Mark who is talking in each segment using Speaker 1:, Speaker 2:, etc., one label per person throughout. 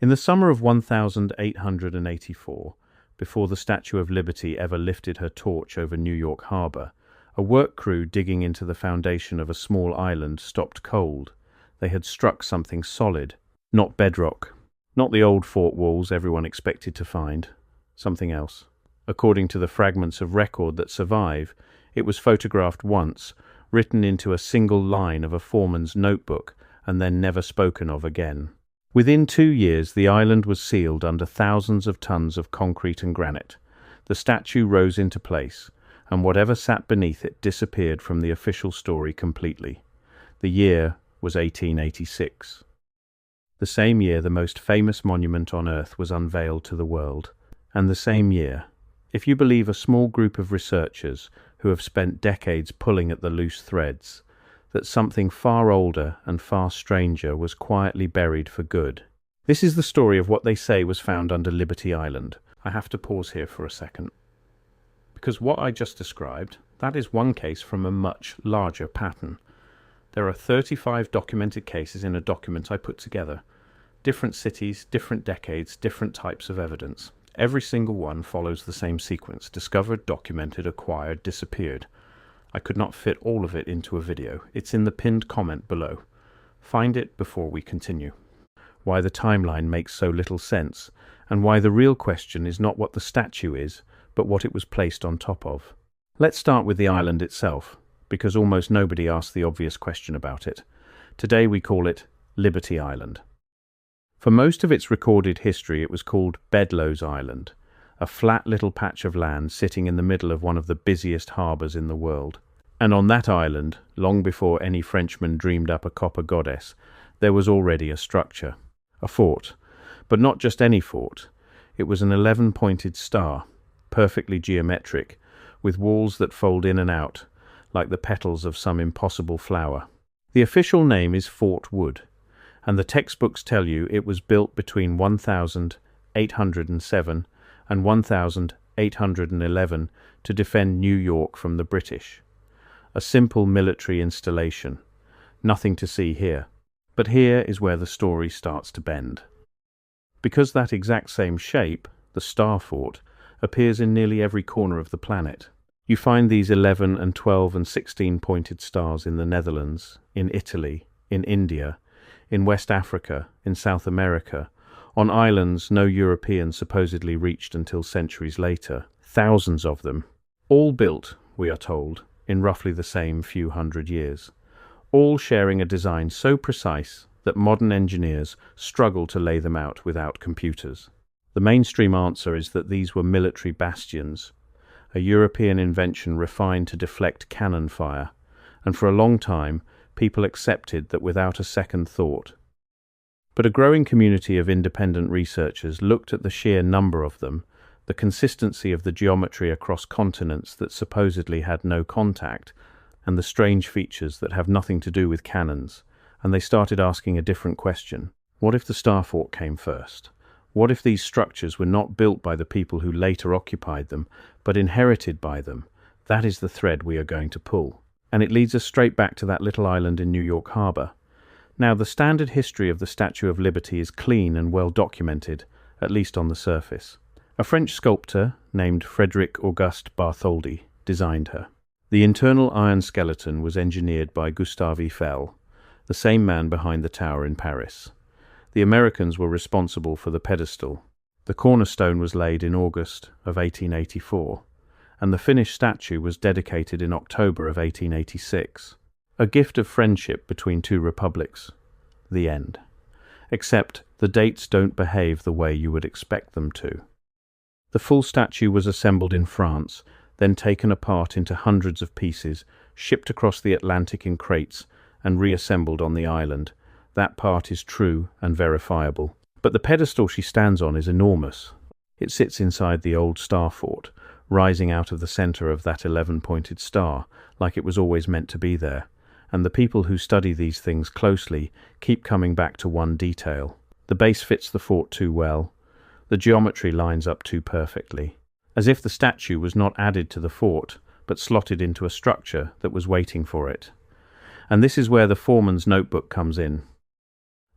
Speaker 1: In the summer of 1884, before the Statue of Liberty ever lifted her torch over New York Harbor, a work crew digging into the foundation of a small island stopped cold. They had struck something solid, not bedrock, not the old fort walls everyone expected to find, something else. According to the fragments of record that survive, it was photographed once, written into a single line of a foreman's notebook, and then never spoken of again. Within 2 years, the island was sealed under thousands of tons of concrete and granite. The statue rose into place, and whatever sat beneath it disappeared from the official story completely. The year was 1886. The same year, the most famous monument on Earth was unveiled to the world. And the same year, if you believe a small group of researchers who have spent decades pulling at the loose threads, that something far older and far stranger was quietly buried for good. This is the story of what they say was found under Liberty Island. I have to pause here for a second, because what I just described, that is one case from a much larger pattern. There are 35 documented cases in a document I put together. Different cities, different decades, different types of evidence. Every single one follows the same sequence: discovered, documented, acquired, disappeared. I could not fit all of it into a video. It's in the pinned comment below. Find it before we continue. Why the timeline makes so little sense, and why the real question is not what the statue is, but what it was placed on top of. Let's start with the island itself, because almost nobody asked the obvious question about it. Today we call it Liberty Island. For most of its recorded history, it was called Bedloe's Island, a flat little patch of land sitting in the middle of one of the busiest harbors in the world. And on that island, long before any Frenchman dreamed up a copper goddess, there was already a structure, a fort. But not just any fort. It was an 11-pointed star, perfectly geometric, with walls that fold in and out, like the petals of some impossible flower. The official name is Fort Wood, and the textbooks tell you it was built between 1807 and 1811 to defend New York from the British. A simple military installation. Nothing to see here. But here is where the story starts to bend. Because that exact same shape, the star fort, appears in nearly every corner of the planet. You find these 11 and 12 and 16-pointed stars in the Netherlands, in Italy, in India, in West Africa, in South America, on islands no European supposedly reached until centuries later. Thousands of them. All built, we are told, in roughly the same few hundred years. All sharing a design so precise that modern engineers struggle to lay them out without computers. The mainstream answer is that these were military bastions, a European invention refined to deflect cannon fire, and for a long time people accepted that without a second thought. But a growing community of independent researchers looked at the sheer number of them, the consistency of the geometry across continents that supposedly had no contact, and the strange features that have nothing to do with cannons, and they started asking a different question. What if the star fort came first? What if these structures were not built by the people who later occupied them, but inherited by them? That is the thread we are going to pull. And it leads us straight back to that little island in New York Harbor. Now, the standard history of the Statue of Liberty is clean and well documented, at least on the surface. A French sculptor named Frédéric Auguste Bartholdi designed her. The internal iron skeleton was engineered by Gustave Eiffel, the same man behind the tower in Paris. The Americans were responsible for the pedestal. The cornerstone was laid in August of 1884, and the finished statue was dedicated in October of 1886. A gift of friendship between two republics. The end. Except the dates don't behave the way you would expect them to. The full statue was assembled in France, then taken apart into hundreds of pieces, shipped across the Atlantic in crates, and reassembled on the island. That part is true and verifiable. But the pedestal she stands on is enormous. It sits inside the old star fort, rising out of the center of that 11-pointed star, like it was always meant to be there. And the people who study these things closely keep coming back to one detail. The base fits the fort too well. The geometry lines up too perfectly. As if the statue was not added to the fort, but slotted into a structure that was waiting for it. And this is where the foreman's notebook comes in.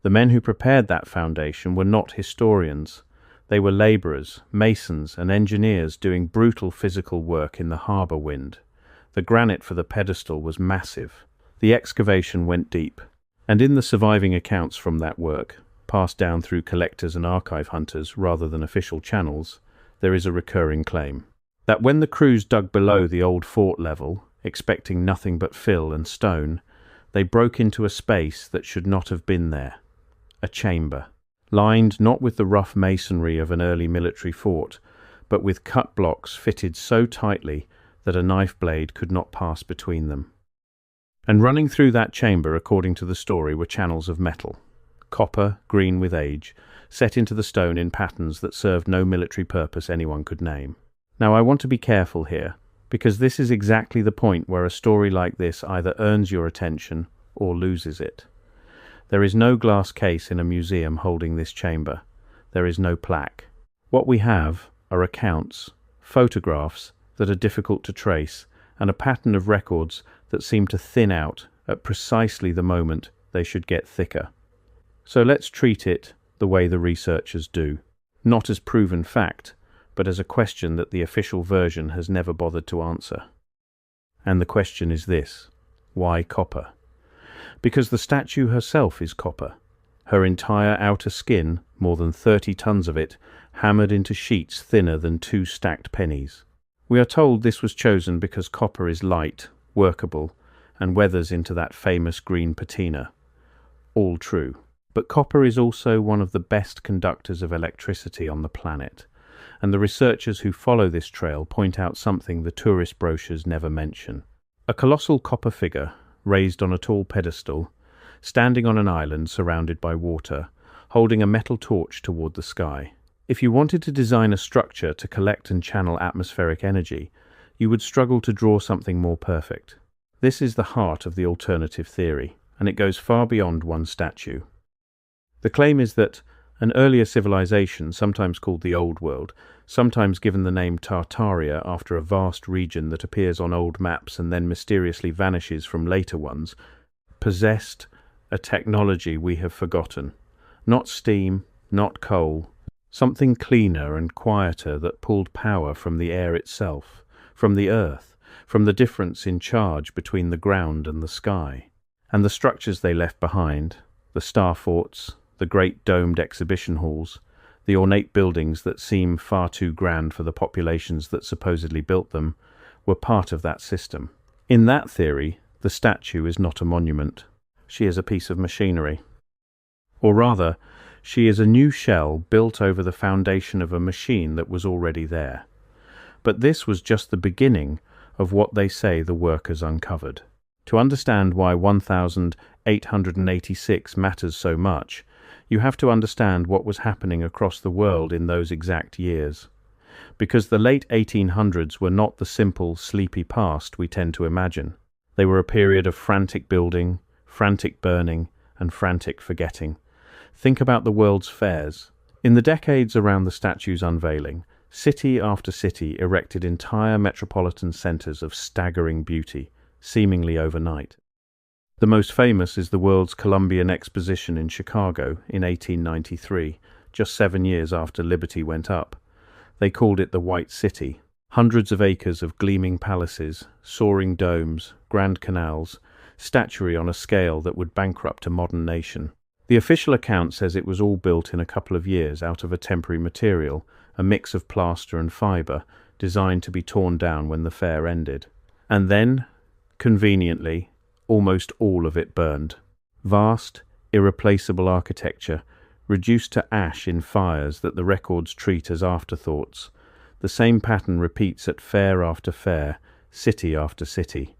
Speaker 1: The men who prepared that foundation were not historians. They were labourers, masons, and engineers doing brutal physical work in the harbour wind. The granite for the pedestal was massive. The excavation went deep, and in the surviving accounts from that work, passed down through collectors and archive hunters rather than official channels, there is a recurring claim that when the crews dug below the old fort level, expecting nothing but fill and stone, they broke into a space that should not have been there. A chamber, lined not with the rough masonry of an early military fort, but with cut blocks fitted so tightly that a knife blade could not pass between them. And running through that chamber, according to the story, were channels of metal, copper, green with age, set into the stone in patterns that served no military purpose anyone could name. Now I want to be careful here, because this is exactly the point where a story like this either earns your attention or loses it. There is no glass case in a museum holding this chamber. There is no plaque. What we have are accounts, photographs that are difficult to trace, and a pattern of records that seem to thin out at precisely the moment they should get thicker. So let's treat it the way the researchers do, not as proven fact, but as a question that the official version has never bothered to answer. And the question is this: why copper? Because the statue herself is copper. Her entire outer skin, more than 30 tons of it, hammered into sheets thinner than 2 stacked pennies. We are told this was chosen because copper is light, workable, and weathers into that famous green patina. All true. But copper is also one of the best conductors of electricity on the planet, and the researchers who follow this trail point out something the tourist brochures never mention. A colossal copper figure, raised on a tall pedestal, standing on an island surrounded by water, holding a metal torch toward the sky. If you wanted to design a structure to collect and channel atmospheric energy, you would struggle to draw something more perfect. This is the heart of the alternative theory, and it goes far beyond one statue. The claim is that an earlier civilization, sometimes called the Old World, sometimes given the name Tartaria after a vast region that appears on old maps and then mysteriously vanishes from later ones, possessed a technology we have forgotten. Not steam, not coal, something cleaner and quieter that pulled power from the air itself, from the earth, from the difference in charge between the ground and the sky. And the structures they left behind, the star forts, the great domed exhibition halls, the ornate buildings that seem far too grand for the populations that supposedly built them, were part of that system. In that theory, the statue is not a monument. She is a piece of machinery. Or rather, she is a new shell built over the foundation of a machine that was already there. But this was just the beginning of what they say the workers uncovered. To understand why 1886 matters so much, you have to understand what was happening across the world in those exact years. Because the late 1800s were not the simple, sleepy past we tend to imagine. They were a period of frantic building, frantic burning, and frantic forgetting. Think about the world's fairs. In the decades around the statue's unveiling, city after city erected entire metropolitan centers of staggering beauty, seemingly overnight. The most famous is the World's Columbian Exposition in Chicago in 1893, just 7 years after Liberty went up. They called it the White City. Hundreds of acres of gleaming palaces, soaring domes, grand canals, statuary on a scale that would bankrupt a modern nation. The official account says it was all built in a couple of years out of a temporary material, a mix of plaster and fibre, designed to be torn down when the fair ended. And then, conveniently, almost all of it burned. Vast, irreplaceable architecture, reduced to ash in fires that the records treat as afterthoughts. The same pattern repeats at fair after fair, city after city.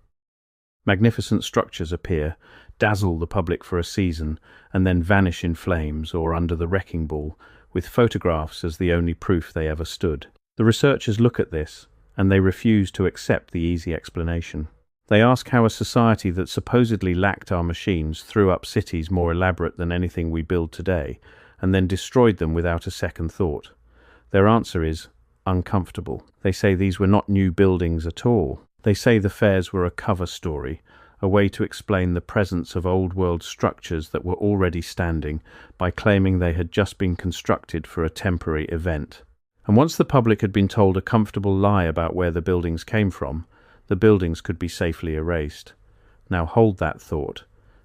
Speaker 1: Magnificent structures appear, dazzle the public for a season, and then vanish in flames or under the wrecking ball, with photographs as the only proof they ever stood. The researchers look at this, and they refuse to accept the easy explanation. They ask how a society that supposedly lacked our machines threw up cities more elaborate than anything we build today, and then destroyed them without a second thought. Their answer is uncomfortable. They say these were not new buildings at all. They say the fairs were a cover story, a way to explain the presence of old-world structures that were already standing by claiming they had just been constructed for a temporary event. And once the public had been told a comfortable lie about where the buildings came from, the buildings could be safely erased. Now hold that thought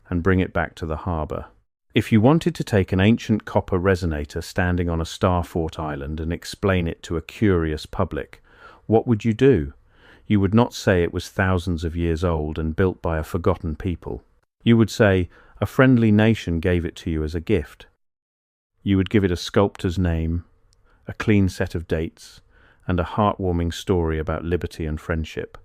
Speaker 1: and bring it back to the harbour. If you wanted to take an ancient copper resonator standing on a star fort island and explain it to a curious public, what would you do? You would not say it was thousands of years old and built by a forgotten people. You would say a friendly nation gave it to you as a gift. You would give it a sculptor's name, a clean set of dates, and a heartwarming story about liberty and friendship,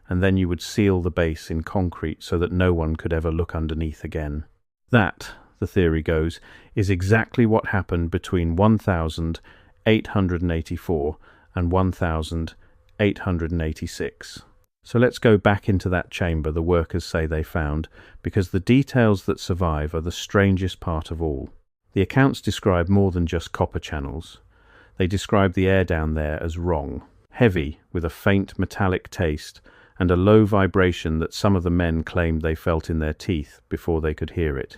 Speaker 1: and then you would seal the base in concrete so that no one could ever look underneath again. That, the theory goes, is exactly what happened between 1884 and 1886. So let's go back into that chamber the workers say they found, because the details that survive are the strangest part of all. The accounts describe more than just copper channels. They describe the air down there as wrong, heavy with a faint metallic taste and a low vibration that some of the men claimed they felt in their teeth before they could hear it.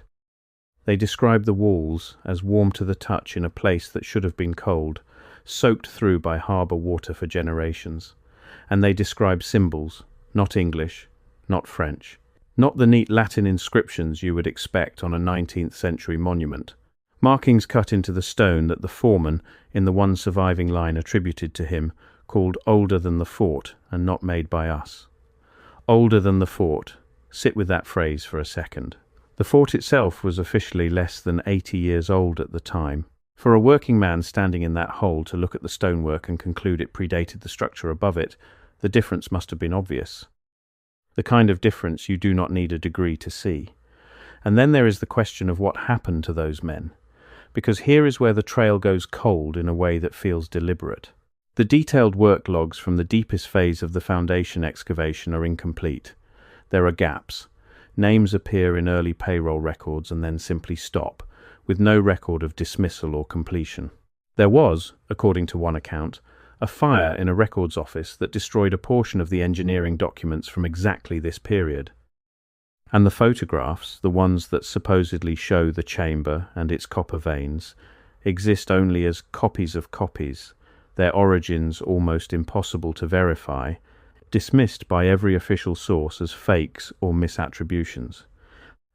Speaker 1: They describe the walls as warm to the touch in a place that should have been cold, soaked through by harbour water for generations. And they describe symbols, not English, not French, not the neat Latin inscriptions you would expect on a 19th century monument. Markings cut into the stone that the foreman, in the one surviving line attributed to him, called older than the fort and not made by us. Older than the fort. Sit with that phrase for a second. The fort itself was officially less than 80 years old at the time. For a working man standing in that hole to look at the stonework and conclude it predated the structure above it, the difference must have been obvious. The kind of difference you do not need a degree to see. And then there is the question of what happened to those men. Because here is where the trail goes cold in a way that feels deliberate. The detailed work logs from the deepest phase of the foundation excavation are incomplete. There are gaps. Names appear in early payroll records and then simply stop, with no record of dismissal or completion. There was, according to one account, a fire in a records office that destroyed a portion of the engineering documents from exactly this period. And the photographs, the ones that supposedly show the chamber and its copper veins, exist only as copies of copies, their origins almost impossible to verify, dismissed by every official source as fakes or misattributions.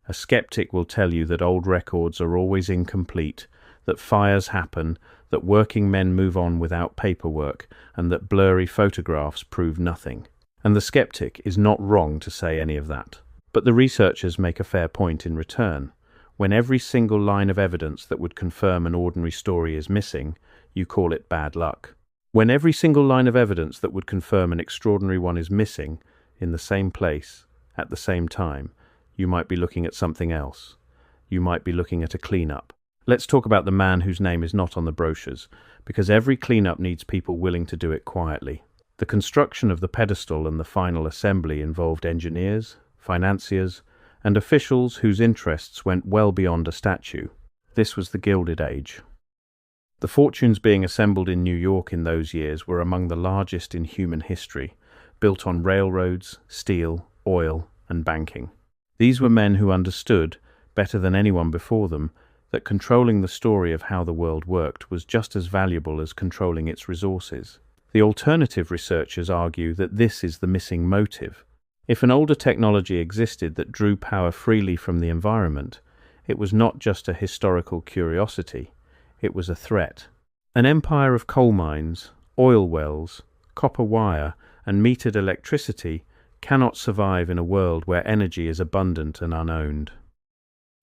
Speaker 1: A skeptic will tell you that old records are always incomplete, that fires happen, that working men move on without paperwork, and that blurry photographs prove nothing. And the skeptic is not wrong to say any of that. But the researchers make a fair point in return. When every single line of evidence that would confirm an ordinary story is missing, you call it bad luck. When every single line of evidence that would confirm an extraordinary one is missing, in the same place, at the same time, you might be looking at something else. You might be looking at a cleanup. Let's talk about the man whose name is not on the brochures, because every cleanup needs people willing to do it quietly. The construction of the pedestal and the final assembly involved engineers, financiers, and officials whose interests went well beyond a statue. This was the Gilded Age. The fortunes being assembled in New York in those years were among the largest in human history, built on railroads, steel, oil, and banking. These were men who understood, better than anyone before them, that controlling the story of how the world worked was just as valuable as controlling its resources. The alternative researchers argue that this is the missing motive. If an older technology existed that drew power freely from the environment, it was not just a historical curiosity, it was a threat. An empire of coal mines, oil wells, copper wire, and metered electricity cannot survive in a world where energy is abundant and unowned.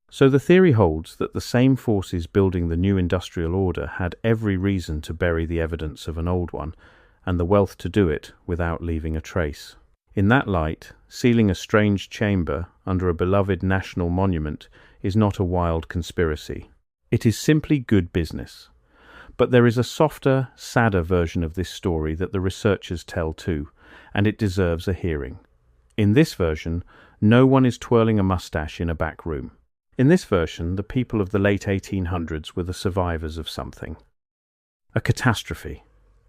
Speaker 1: So the theory holds that the same forces building the new industrial order had every reason to bury the evidence of an old one, and the wealth to do it without leaving a trace. In that light, sealing a strange chamber under a beloved national monument is not a wild conspiracy. It is simply good business. But there is a softer, sadder version of this story that the researchers tell too, and it deserves a hearing. In this version, no one is twirling a mustache in a back room. In this version, the people of the late 1800s were the survivors of something. A catastrophe.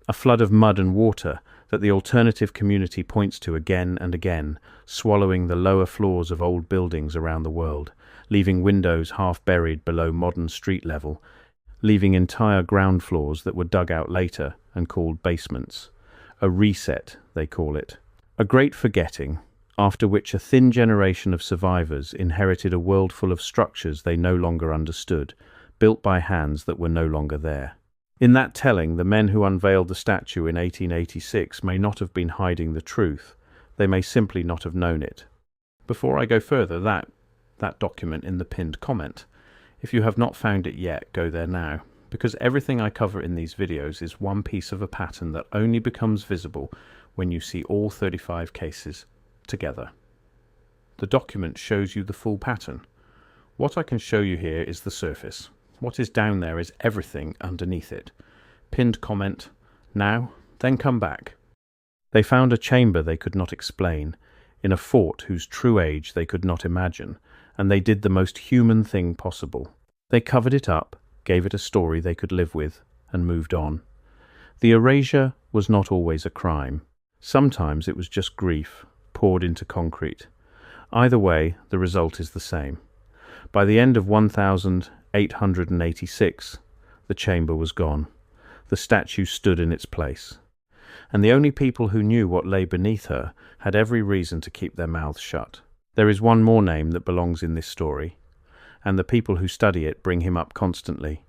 Speaker 1: A flood of mud and water that the alternative community points to again and again, swallowing the lower floors of old buildings around the world, leaving windows half buried below modern street level, leaving entire ground floors that were dug out later and called basements. A reset, they call it. A great forgetting, after which a thin generation of survivors inherited a world full of structures they no longer understood, built by hands that were no longer there. In that telling, the men who unveiled the statue in 1886 may not have been hiding the truth. They may simply not have known it. Before I go further, that document in the pinned comment. If you have not found it yet, go there now, because everything I cover in these videos is one piece of a pattern that only becomes visible when you see all 35 cases together. The document shows you the full pattern. What I can show you here is the surface. What is down there is everything underneath it. Pinned comment, now, then come back. They found a chamber they could not explain, in a fort whose true age they could not imagine, and they did the most human thing possible. They covered it up, gave it a story they could live with, and moved on. The erasure was not always a crime. Sometimes it was just grief, poured into concrete. Either way, the result is the same. By the end of 1886, the chamber was gone. The statue stood in its place. And the only people who knew what lay beneath her had every reason to keep their mouths shut. There is one more name that belongs in this story, and the people who study it bring him up constantly: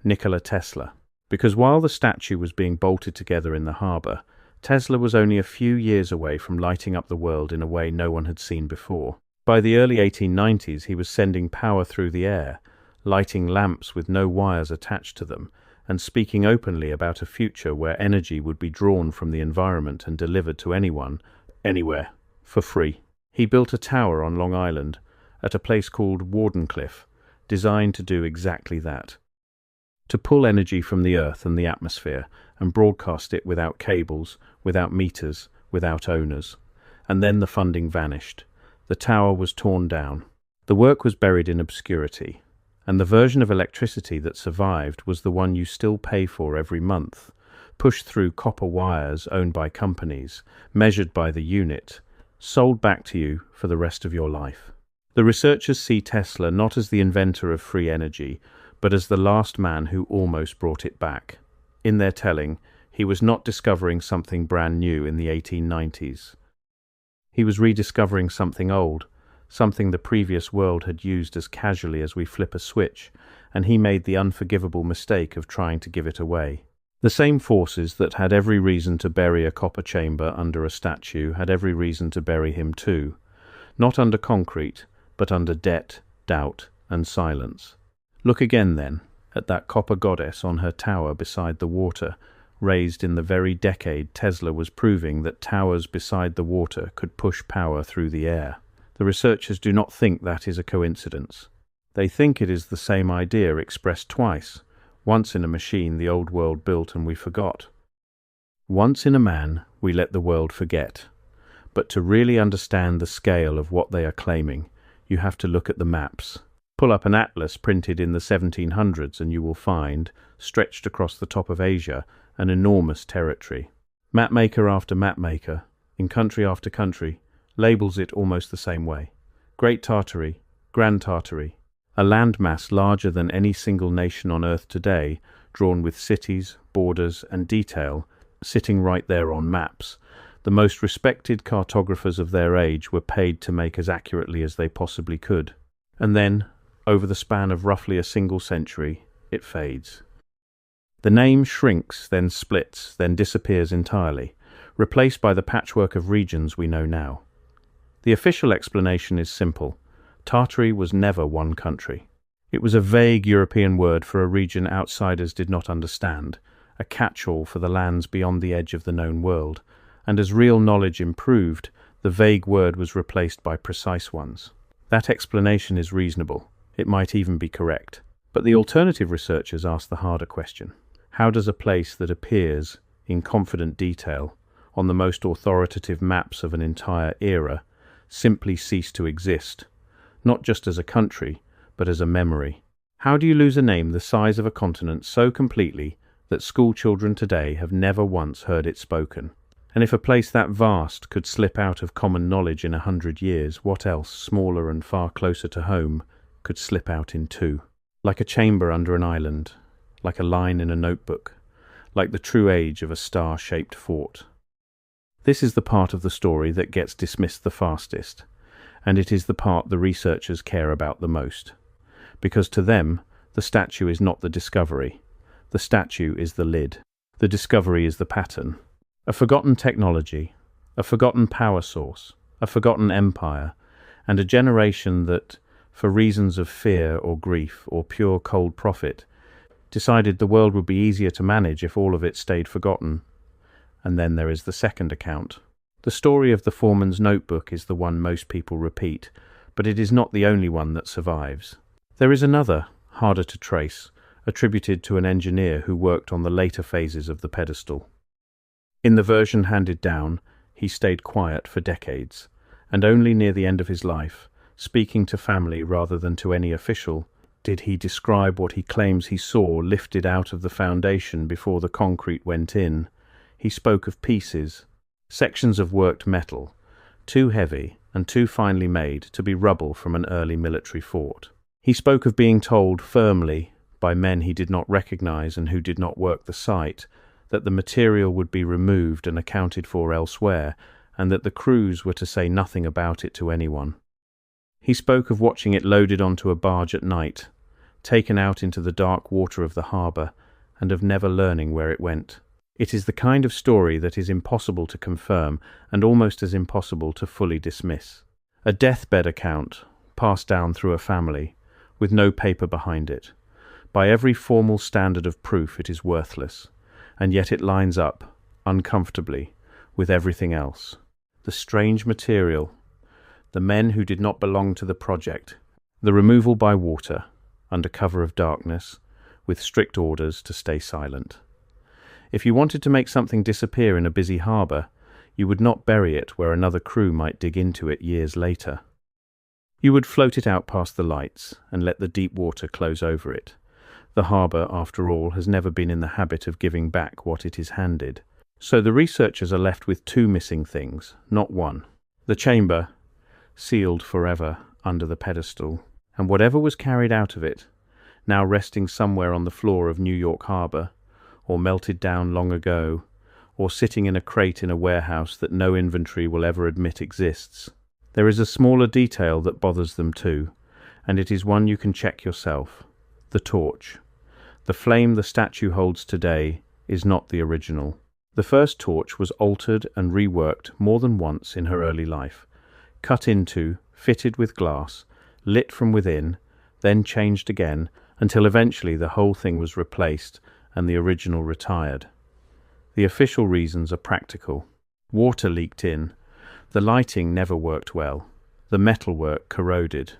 Speaker 1: Nikola Tesla. Because while the statue was being bolted together in the harbour, Tesla was only a few years away from lighting up the world in a way no one had seen before. By the early 1890s, he was sending power through the air, lighting lamps with no wires attached to them, and speaking openly about a future where energy would be drawn from the environment and delivered to anyone, anywhere, for free. He built a tower on Long Island, at a place called Wardenclyffe, designed to do exactly that. To pull energy from the earth and the atmosphere and broadcast it without cables, without meters, without owners. And then the funding vanished. The tower was torn down. The work was buried in obscurity, and the version of electricity that survived was the one you still pay for every month, pushed through copper wires owned by companies, measured by the unit, sold back to you for the rest of your life. The researchers see Tesla not as the inventor of free energy, but as the last man who almost brought it back. In their telling, he was not discovering something brand new in the 1890s. He was rediscovering something old, something the previous world had used as casually as we flip a switch, and he made the unforgivable mistake of trying to give it away. The same forces that had every reason to bury a copper chamber under a statue had every reason to bury him too, not under concrete, but under debt, doubt, and silence. Look again, then, at that copper goddess on her tower beside the water, raised in the very decade Tesla was proving that towers beside the water could push power through the air. The researchers do not think that is a coincidence. They think it is the same idea expressed twice, once in a machine the old world built and we forgot. Once in a man we let the world forget. But to really understand the scale of what they are claiming, you have to look at the maps. Pull up an atlas printed in the 1700s and you will find, stretched across the top of Asia, an enormous territory. Mapmaker after mapmaker, in country after country, labels it almost the same way. Great Tartary, Grand Tartary, a landmass larger than any single nation on earth today, drawn with cities, borders, and detail, sitting right there on maps. The most respected cartographers of their age were paid to make as accurately as they possibly could. And then, over the span of roughly a single century, it fades. The name shrinks, then splits, then disappears entirely, replaced by the patchwork of regions we know now. The official explanation is simple. Tartary was never one country. It was a vague European word for a region outsiders did not understand, a catch-all for the lands beyond the edge of the known world, and as real knowledge improved, the vague word was replaced by precise ones. That explanation is reasonable. It might even be correct. But the alternative researchers ask the harder question. How does a place that appears, in confident detail, on the most authoritative maps of an entire era, simply cease to exist, not just as a country, but as a memory? How do you lose a name the size of a continent so completely that school children today have never once heard it spoken? And if a place that vast could slip out of common knowledge in 100 years, what else, smaller and far closer to home, could slip out in 2? Like a chamber under an island, like a line in a notebook, like the true age of a star-shaped fort. This is the part of the story that gets dismissed the fastest, and it is the part the researchers care about the most. Because to them, the statue is not the discovery. The statue is the lid. The discovery is the pattern. A forgotten technology, a forgotten power source, a forgotten empire, and a generation that, for reasons of fear or grief or pure cold profit, decided the world would be easier to manage if all of it stayed forgotten. And then there is the second account. The story of the foreman's notebook is the one most people repeat, but it is not the only one that survives. There is another, harder to trace, attributed to an engineer who worked on the later phases of the pedestal. In the version handed down, he stayed quiet for decades, and only near the end of his life, speaking to family rather than to any official, did he describe what he claims he saw lifted out of the foundation before the concrete went in. He spoke of pieces, sections of worked metal, too heavy and too finely made to be rubble from an early military fort. He spoke of being told firmly, by men he did not recognize and who did not work the site, that the material would be removed and accounted for elsewhere, and that the crews were to say nothing about it to anyone. He spoke of watching it loaded onto a barge at night, taken out into the dark water of the harbour, and of never learning where it went. It is the kind of story that is impossible to confirm and almost as impossible to fully dismiss. A deathbed account, passed down through a family, with no paper behind it. By every formal standard of proof it is worthless, and yet it lines up, uncomfortably, with everything else. The strange material, the men who did not belong to the project, the removal by water, under cover of darkness, with strict orders to stay silent. If you wanted to make something disappear in a busy harbour, you would not bury it where another crew might dig into it years later. You would float it out past the lights and let the deep water close over it. The harbour, after all, has never been in the habit of giving back what it is handed. So the researchers are left with 2 missing things, not 1. The chamber, sealed forever under the pedestal, and whatever was carried out of it, now resting somewhere on the floor of New York Harbour, or melted down long ago, or sitting in a crate in a warehouse that no inventory will ever admit exists. There is a smaller detail that bothers them too, and it is one you can check yourself. The torch. The flame the statue holds today is not the original. The first torch was altered and reworked more than once in her early life, cut into, fitted with glass, lit from within, then changed again, until eventually the whole thing was replaced and the original retired. The official reasons are practical. Water leaked in. The lighting never worked well. The metalwork corroded.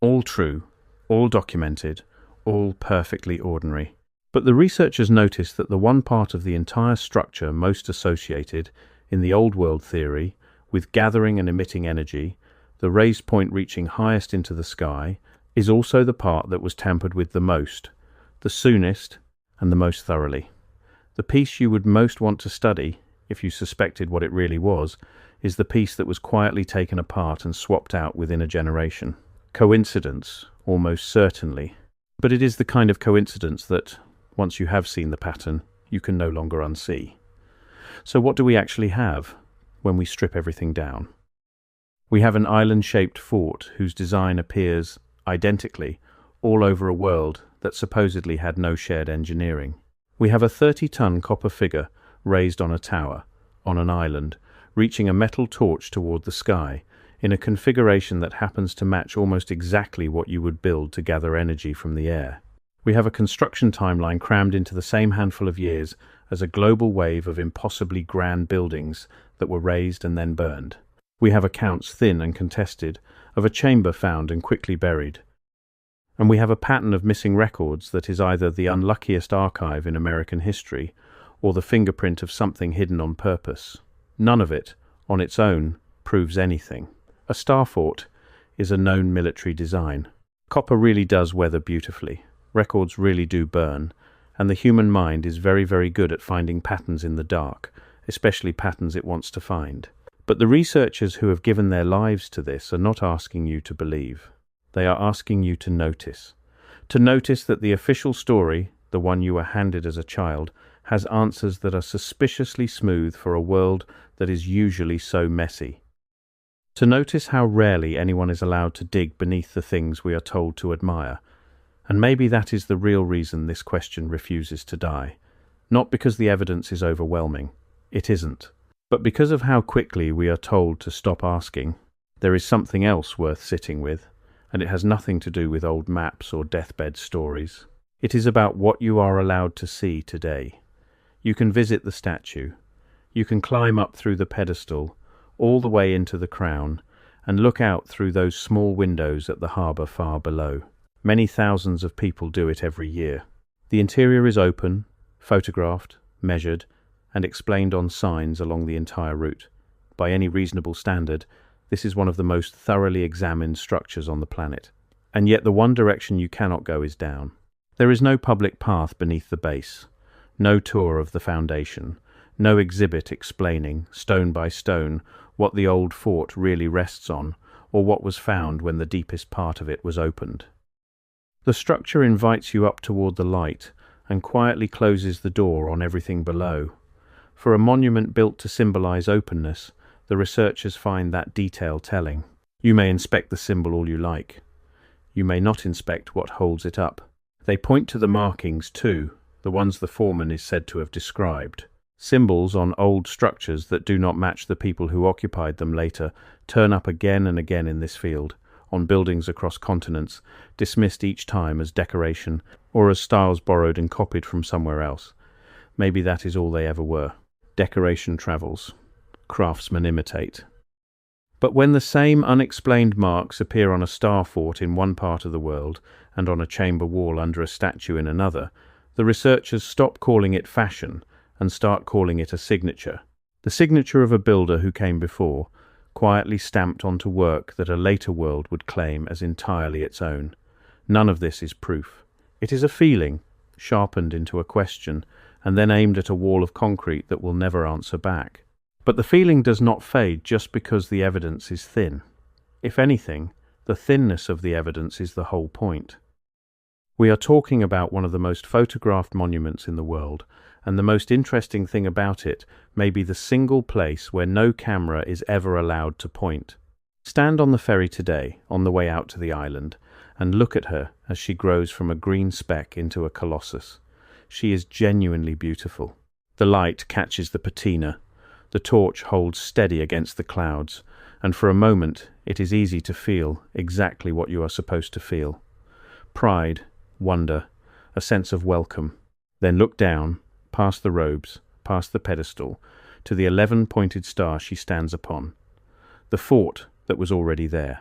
Speaker 1: All true, all documented, all perfectly ordinary. But the researchers noticed that the one part of the entire structure most associated, in the old world theory, with gathering and emitting energy, the raised point reaching highest into the sky, is also the part that was tampered with the most, the soonest, and the most thoroughly. The piece you would most want to study, if you suspected what it really was, is the piece that was quietly taken apart and swapped out within a generation. Coincidence, almost certainly. But it is the kind of coincidence that, once you have seen the pattern, you can no longer unsee. So what do we actually have when we strip everything down? We have an island-shaped fort whose design appears, identically, all over a world that supposedly had no shared engineering. We have a 30-ton copper figure raised on a tower, on an island, reaching a metal torch toward the sky, in a configuration that happens to match almost exactly what you would build to gather energy from the air. We have a construction timeline crammed into the same handful of years as a global wave of impossibly grand buildings that were raised and then burned. We have accounts thin and contested of a chamber found and quickly buried. And we have a pattern of missing records that is either the unluckiest archive in American history or the fingerprint of something hidden on purpose. None of it, on its own, proves anything. A star fort is a known military design. Copper really does weather beautifully. Records really do burn. And the human mind is very, very good at finding patterns in the dark, especially patterns it wants to find. But the researchers who have given their lives to this are not asking you to believe. They are asking you to notice. To notice that the official story, the one you were handed as a child, has answers that are suspiciously smooth for a world that is usually so messy. To notice how rarely anyone is allowed to dig beneath the things we are told to admire. And maybe that is the real reason this question refuses to die. Not because the evidence is overwhelming. It isn't. But because of how quickly we are told to stop asking. There is something else worth sitting with, and it has nothing to do with old maps or deathbed stories. It is about what you are allowed to see today. You can visit the statue. You can climb up through the pedestal, all the way into the crown, and look out through those small windows at the harbour far below. Many thousands of people do it every year. The interior is open, photographed, measured, and explained on signs along the entire route. By any reasonable standard, this is one of the most thoroughly examined structures on the planet. And yet the one direction you cannot go is down. There is no public path beneath the base, no tour of the foundation, no exhibit explaining, stone by stone, what the old fort really rests on, or what was found when the deepest part of it was opened. The structure invites you up toward the light and quietly closes the door on everything below. For a monument built to symbolize openness, the researchers find that detail telling. You may inspect the symbol all you like. You may not inspect what holds it up. They point to the markings too, the ones the foreman is said to have described. Symbols on old structures that do not match the people who occupied them later turn up again and again in this field, on buildings across continents, dismissed each time as decoration or as styles borrowed and copied from somewhere else. Maybe that is all they ever were. Decoration travels. Craftsmen imitate. But when the same unexplained marks appear on a star fort in one part of the world and on a chamber wall under a statue in another, the researchers stop calling it fashion and start calling it a signature. The signature of a builder who came before, quietly stamped onto work that a later world would claim as entirely its own. None of this is proof. It is a feeling, sharpened into a question, and then aimed at a wall of concrete that will never answer back. But the feeling does not fade just because the evidence is thin. If anything, the thinness of the evidence is the whole point. We are talking about one of the most photographed monuments in the world, and the most interesting thing about it may be the single place where no camera is ever allowed to point. Stand on the ferry today, on the way out to the island, and look at her as she grows from a green speck into a colossus. She is genuinely beautiful. The light catches the patina, the torch holds steady against the clouds, and for a moment it is easy to feel exactly what you are supposed to feel. Pride, wonder, a sense of welcome. Then look down, past the robes, past the pedestal, to the 11-pointed star she stands upon. The fort that was already there.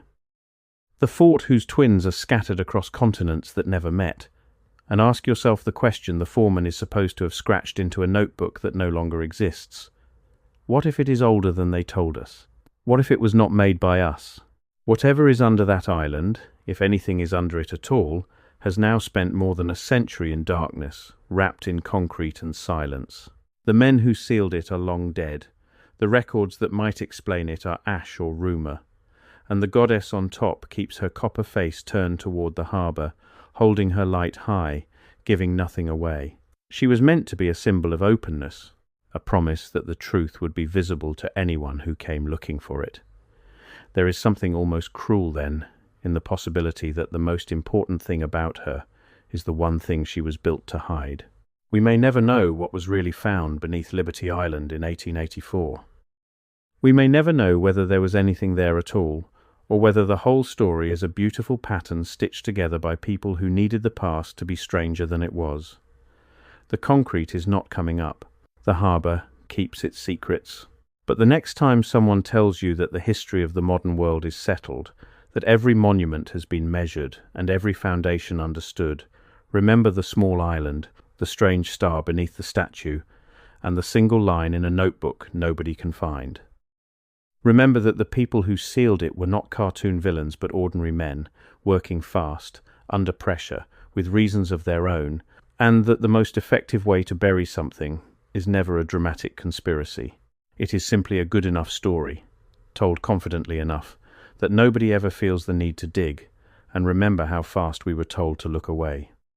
Speaker 1: The fort whose twins are scattered across continents that never met. And ask yourself the question the foreman is supposed to have scratched into a notebook that no longer exists. What if it is older than they told us? What if it was not made by us? Whatever is under that island, if anything is under it at all, has now spent more than a century in darkness, wrapped in concrete and silence. The men who sealed it are long dead. The records that might explain it are ash or rumour. And the goddess on top keeps her copper face turned toward the harbour, holding her light high, giving nothing away. She was meant to be a symbol of openness, a promise that the truth would be visible to anyone who came looking for it. There is something almost cruel, then, in the possibility that the most important thing about her is the one thing she was built to hide. We may never know what was really found beneath Liberty Island in 1884. We may never know whether there was anything there at all, or whether the whole story is a beautiful pattern stitched together by people who needed the past to be stranger than it was. The concrete is not coming up. The harbour keeps its secrets. But the next time someone tells you that the history of the modern world is settled, that every monument has been measured and every foundation understood, remember the small island, the strange star beneath the statue, and the single line in a notebook nobody can find. Remember that the people who sealed it were not cartoon villains but ordinary men, working fast, under pressure, with reasons of their own, and that the most effective way to bury something is never a dramatic conspiracy. It is simply a good enough story, told confidently enough that nobody ever feels the need to dig and remember how fast we were told to look away.